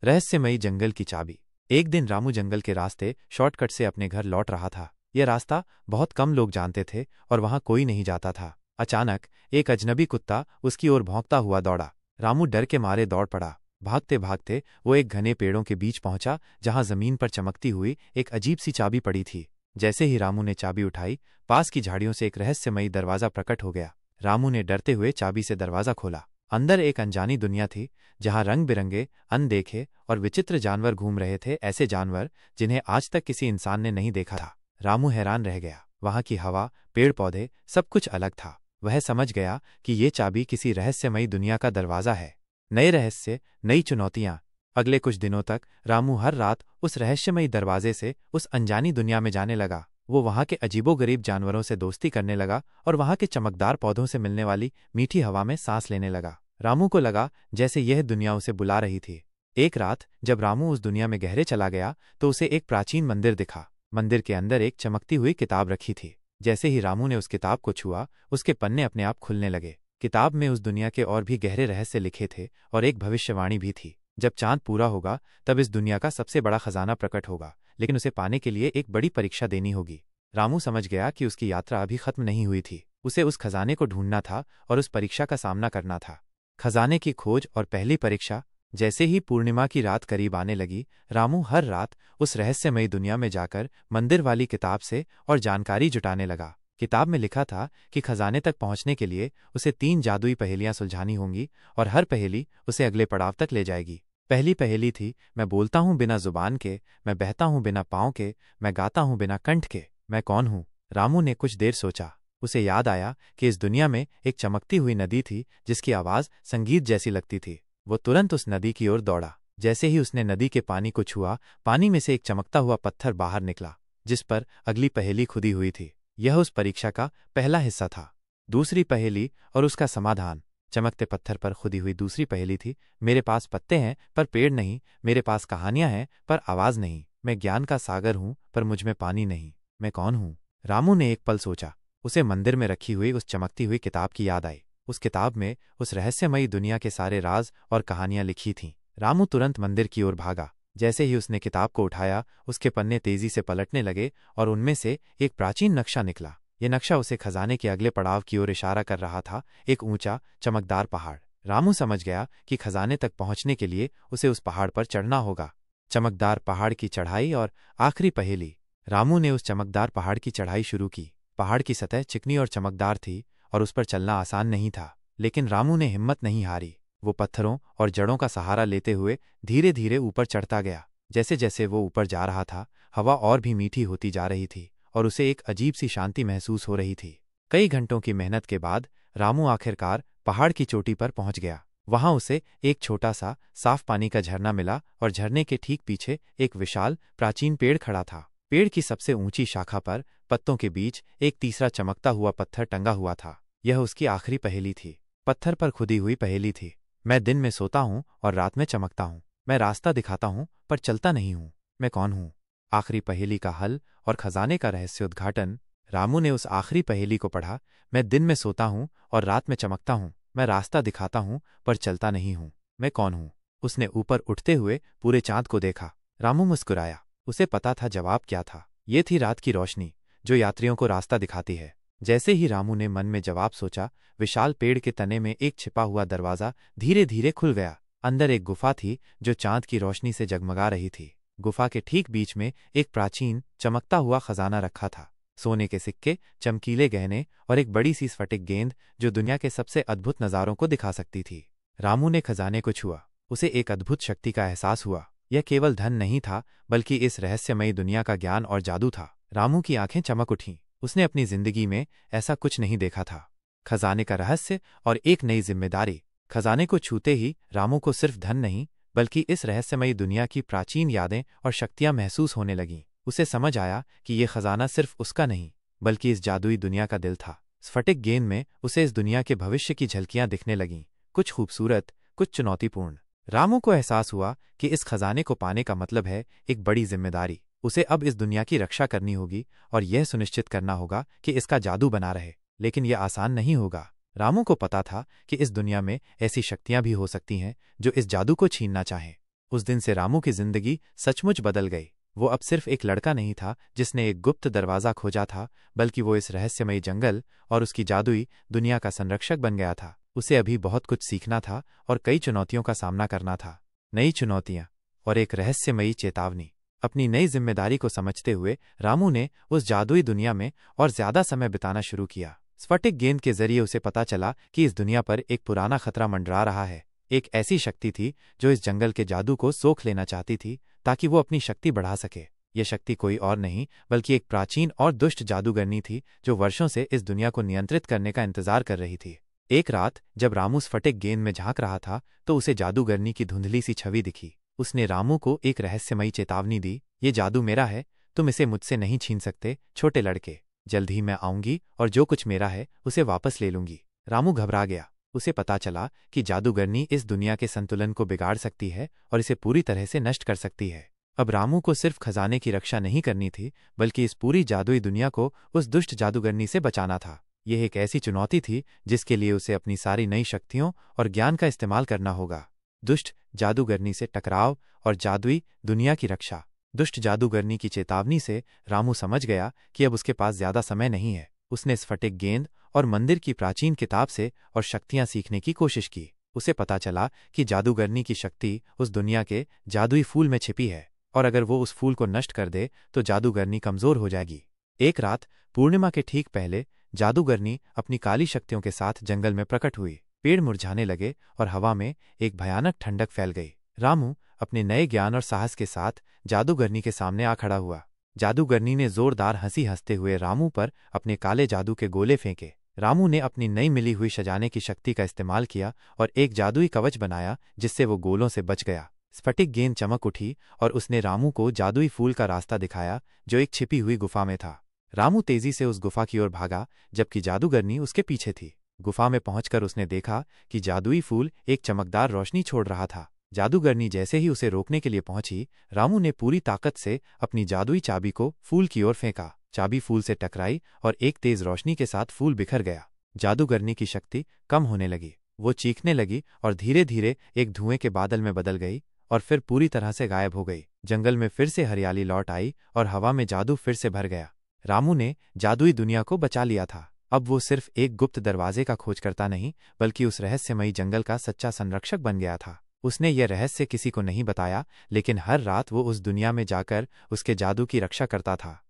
रहस्यमयी जंगल की चाबी। एक दिन रामू जंगल के रास्ते शॉर्टकट से अपने घर लौट रहा था। यह रास्ता बहुत कम लोग जानते थे और वहां कोई नहीं जाता था। अचानक एक अजनबी कुत्ता उसकी ओर भौंकता हुआ दौड़ा। रामू डर के मारे दौड़ पड़ा। भागते भागते वो एक घने पेड़ों के बीच पहुंचा जहां जमीन पर चमकती हुई एक अजीब सी चाबी पड़ी थी। जैसे ही रामू ने चाबी उठाई, पास की झाड़ियों से एक रहस्यमयी दरवाजा प्रकट हो गया। रामू ने डरते हुए चाबी से दरवाजा खोला। अंदर एक अनजानी दुनिया थी जहां रंग बिरंगे, अनदेखे और विचित्र जानवर घूम रहे थे, ऐसे जानवर जिन्हें आज तक किसी इंसान ने नहीं देखा था। रामू हैरान रह गया। वहां की हवा, पेड़ पौधे, सब कुछ अलग था। वह समझ गया कि ये चाबी किसी रहस्यमयी दुनिया का दरवाजा है। नए रहस्य, नई चुनौतियां। अगले कुछ दिनों तक रामू हर रात उस रहस्यमयी दरवाजे से उस अनजानी दुनिया में जाने लगा। वो वहां के अजीबोगरीब जानवरों से दोस्ती करने लगा और वहां के चमकदार पौधों से मिलने वाली मीठी हवा में सांस लेने लगा। रामू को लगा जैसे यह दुनिया उसे बुला रही थी। एक रात जब रामू उस दुनिया में गहरे चला गया तो उसे एक प्राचीन मंदिर दिखा। मंदिर के अंदर एक चमकती हुई किताब रखी थी। जैसे ही रामू ने उस किताब को छुआ, उसके पन्ने अपने आप खुलने लगे। किताब में उस दुनिया के और भी गहरे रहस्य लिखे थे और एक भविष्यवाणी भी थी। जब चांद पूरा होगा तब इस दुनिया का सबसे बड़ा खजाना प्रकट होगा, लेकिन उसे पाने के लिए एक बड़ी परीक्षा देनी होगी। रामू समझ गया कि उसकी यात्रा अभी खत्म नहीं हुई थी। उसे उस खजाने को ढूंढना था और उस परीक्षा का सामना करना था। खजाने की खोज और पहली परीक्षा। जैसे ही पूर्णिमा की रात करीब आने लगी, रामू हर रात उस रहस्यमयी दुनिया में जाकर मंदिर वाली किताब से और जानकारी जुटाने लगा। किताब में लिखा था कि खजाने तक पहुंचने के लिए उसे 3 जादुई पहेलियां सुलझानी होंगी और हर पहेली उसे अगले पड़ाव तक ले जाएगी। पहली पहेली थी, मैं बोलता हूं बिना जुबान के, मैं बहता हूं बिना पांव के, मैं गाता हूं बिना कंठ के, मैं कौन हूं? रामू ने कुछ देर सोचा। उसे याद आया कि इस दुनिया में एक चमकती हुई नदी थी जिसकी आवाज संगीत जैसी लगती थी। वो तुरंत उस नदी की ओर दौड़ा। जैसे ही उसने नदी के पानी को छुआ, पानी में से एक चमकता हुआ पत्थर बाहर निकला जिस पर अगली पहेली खुदी हुई थी। यह उस परीक्षा का पहला हिस्सा था। दूसरी पहेली और उसका समाधान। चमकते पत्थर पर खुदी हुई दूसरी पहेली थी, मेरे पास पत्ते हैं पर पेड़ नहीं, मेरे पास कहानियां हैं पर आवाज नहीं, मैं ज्ञान का सागर हूं पर मुझमें पानी नहीं, मैं कौन हूं? रामू ने एक पल सोचा। उसे मंदिर में रखी हुई उस चमकती हुई किताब की याद आई। उस किताब में उस रहस्यमयी दुनिया के सारे राज और कहानियां लिखी थीं। रामू तुरंत मंदिर की ओर भागा। जैसे ही उसने किताब को उठाया, उसके पन्ने तेजी से पलटने लगे और उनमें से एक प्राचीन नक्शा निकला। यह नक्शा उसे खजाने के अगले पड़ाव की ओर इशारा कर रहा था, एक ऊंचा चमकदार पहाड़। रामू समझ गया कि खजाने तक पहुंचने के लिए उसे उस पहाड़ पर चढ़ना होगा। चमकदार पहाड़ की चढ़ाई और आखिरी पहेली। रामू ने उस चमकदार पहाड़ की चढ़ाई शुरू की। पहाड़ की सतह चिकनी और चमकदार थी और उस पर चलना आसान नहीं था, लेकिन रामू ने हिम्मत नहीं हारी। वो पत्थरों और जड़ों का सहारा लेते हुए धीरे धीरे ऊपर चढ़ता गया। जैसे जैसे वो ऊपर जा रहा था, हवा और भी मीठी होती जा रही थी और उसे एक अजीब सी शांति महसूस हो रही थी। कई घंटों की मेहनत के बाद रामू आखिरकार पहाड़ की चोटी पर पहुंच गया। वहां उसे एक छोटा सा साफ पानी का झरना मिला और झरने के ठीक पीछे एक विशाल प्राचीन पेड़ खड़ा था। पेड़ की सबसे ऊंची शाखा पर पत्तों के बीच एक तीसरा चमकता हुआ पत्थर टंगा हुआ था। यह उसकी आखिरी पहेली थी। पत्थर पर खुदी हुई पहेली थी, मैं दिन में सोता हूं और रात में चमकता हूं, मैं रास्ता दिखाता हूं पर चलता नहीं हूं, मैं कौन हूं? आखिरी पहेली का हल और खजाने का रहस्य उद्घाटन। रामू ने उस आखिरी पहेली को पढ़ा, मैं दिन में सोता हूं और रात में चमकता हूं, मैं रास्ता दिखाता हूं पर चलता नहीं हूं, मैं कौन हूं? उसने ऊपर उठते हुए पूरे चांद को देखा। रामू मुस्कुराया। उसे पता था जवाब क्या था। ये थी रात की रोशनी जो यात्रियों को रास्ता दिखाती है। जैसे ही रामू ने मन में जवाब सोचा, विशाल पेड़ के तने में एक छिपा हुआ दरवाजा धीरे धीरे खुल गया। अंदर एक गुफा थी जो चांद की रोशनी से जगमगा रही थी। गुफा के ठीक बीच में एक प्राचीन चमकता हुआ खजाना रखा था, सोने के सिक्के, चमकीले गहने और एक बड़ी सी स्फटिक गेंद जो दुनिया के सबसे अद्भुत नज़ारों को दिखा सकती थी। रामू ने खजाने को छुआ। उसे एक अद्भुत शक्ति का एहसास हुआ। यह केवल धन नहीं था, बल्कि इस रहस्यमयी दुनिया का ज्ञान और जादू था। रामू की आंखें चमक उठीं। उसने अपनी जिंदगी में ऐसा कुछ नहीं देखा था। खजाने का रहस्य और एक नई जिम्मेदारी। खजाने को छूते ही रामू को सिर्फ धन नहीं, बल्कि इस रहस्यमयी दुनिया की प्राचीन यादें और शक्तियां महसूस होने लगीं। उसे समझ आया कि यह खजाना सिर्फ उसका नहीं, बल्कि इस जादुई दुनिया का दिल था। स्फटिक गेंद में उसे इस दुनिया के भविष्य की झलकियां दिखने लगीं, कुछ खूबसूरत, कुछ चुनौतीपूर्ण। रामू को एहसास हुआ कि इस खजाने को पाने का मतलब है एक बड़ी जिम्मेदारी। उसे अब इस दुनिया की रक्षा करनी होगी और यह सुनिश्चित करना होगा कि इसका जादू बना रहे। लेकिन यह आसान नहीं होगा। रामू को पता था कि इस दुनिया में ऐसी शक्तियां भी हो सकती हैं जो इस जादू को छीनना चाहें। उस दिन से रामू की जिंदगी सचमुच बदल गई। वो अब सिर्फ एक लड़का नहीं था जिसने एक गुप्त दरवाज़ा खोजा था, बल्कि वो इस रहस्यमयी जंगल और उसकी जादुई दुनिया का संरक्षक बन गया था। उसे अभी बहुत कुछ सीखना था और कई चुनौतियों का सामना करना था। नई चुनौतियां और एक रहस्यमयी चेतावनी। अपनी नई जिम्मेदारी को समझते हुए रामू ने उस जादुई दुनिया में और ज्यादा समय बिताना शुरू किया। स्फटिक गेंद के जरिए उसे पता चला कि इस दुनिया पर एक पुराना खतरा मंडरा रहा है। एक ऐसी शक्ति थी जो इस जंगल के जादू को सोख लेना चाहती थी ताकि वो अपनी शक्ति बढ़ा सके। यह शक्ति कोई और नहीं बल्कि एक प्राचीन और दुष्ट जादूगरनी थी जो वर्षों से इस दुनिया को नियंत्रित करने का इंतजार कर रही थी। एक रात जब रामू स्फटिक गेंद में झांक रहा था तो उसे जादूगरनी की धुंधली सी छवि दिखी। उसने रामू को एक रहस्यमयी चेतावनी दी, ये जादू मेरा है, तुम इसे मुझसे नहीं छीन सकते छोटे लड़के। जल्द ही मैं आऊंगी और जो कुछ मेरा है उसे वापस ले लूंगी। रामू घबरा गया। उसे पता चला कि जादूगरनी इस दुनिया के संतुलन को बिगाड़ सकती है और इसे पूरी तरह से नष्ट कर सकती है। अब रामू को सिर्फ खजाने की रक्षा नहीं करनी थी बल्कि इस पूरी जादुई दुनिया को उस दुष्ट जादूगरनी से बचाना था। यह एक ऐसी चुनौती थी जिसके लिए उसे अपनी सारी नई शक्तियों और ज्ञान का इस्तेमाल करना होगा। दुष्ट जादूगरनी से टकराव और जादुई दुनिया की रक्षा। दुष्ट जादूगरनी की चेतावनी से रामू समझ गया कि अब उसके पास ज्यादा समय नहीं है। उसने स्फटिक गेंद और मंदिर की प्राचीन किताब से और शक्तियां सीखने की कोशिश की। उसे पता चला कि जादूगरनी की शक्ति उस दुनिया के जादुई फूल में छिपी है और अगर वो उस फूल को नष्ट कर दे तो जादूगरनी कमजोर हो जाएगी। एक रात पूर्णिमा के ठीक पहले जादूगरनी अपनी काली शक्तियों के साथ जंगल में प्रकट हुई। पेड़ मुरझाने लगे और हवा में एक भयानक ठंडक फैल गई। रामू अपने नए ज्ञान और साहस के साथ जादूगरनी के सामने आ खड़ा हुआ। जादूगरनी ने जोरदार हंसी हंसते हुए रामू पर अपने काले जादू के गोले फेंके। रामू ने अपनी नई मिली हुई सजाने की शक्ति का इस्तेमाल किया और एक जादुई कवच बनाया जिससे वो गोलों से बच गया। स्फटिक गेंद चमक उठी और उसने रामू को जादुई फूल का रास्ता दिखाया जो एक छिपी हुई गुफा में था। रामू तेजी से उस गुफा की ओर भागा जबकि जादूगरनी उसके पीछे थी। गुफा में पहुंचकर उसने देखा कि जादुई फूल एक चमकदार रोशनी छोड़ रहा था। जादूगरनी जैसे ही उसे रोकने के लिए पहुंची, रामू ने पूरी ताकत से अपनी जादुई चाबी को फूल की ओर फेंका। चाबी फूल से टकराई और एक तेज रोशनी के साथ फूल बिखर गया। जादूगरनी की शक्ति कम होने लगी। वो चीखने लगी और धीरे धीरे एक धुएं के बादल में बदल गई और फिर पूरी तरह से गायब हो गई। जंगल में फिर से हरियाली लौट आई और हवा में जादू फिर से भर गया। रामू ने जादुई दुनिया को बचा लिया था। अब वो सिर्फ एक गुप्त दरवाजे का खोजकर्ता नहीं बल्कि उस रहस्यमयी जंगल का सच्चा संरक्षक बन गया था। उसने यह रहस्य किसी को नहीं बताया, लेकिन हर रात वो उस दुनिया में जाकर उसके जादू की रक्षा करता था।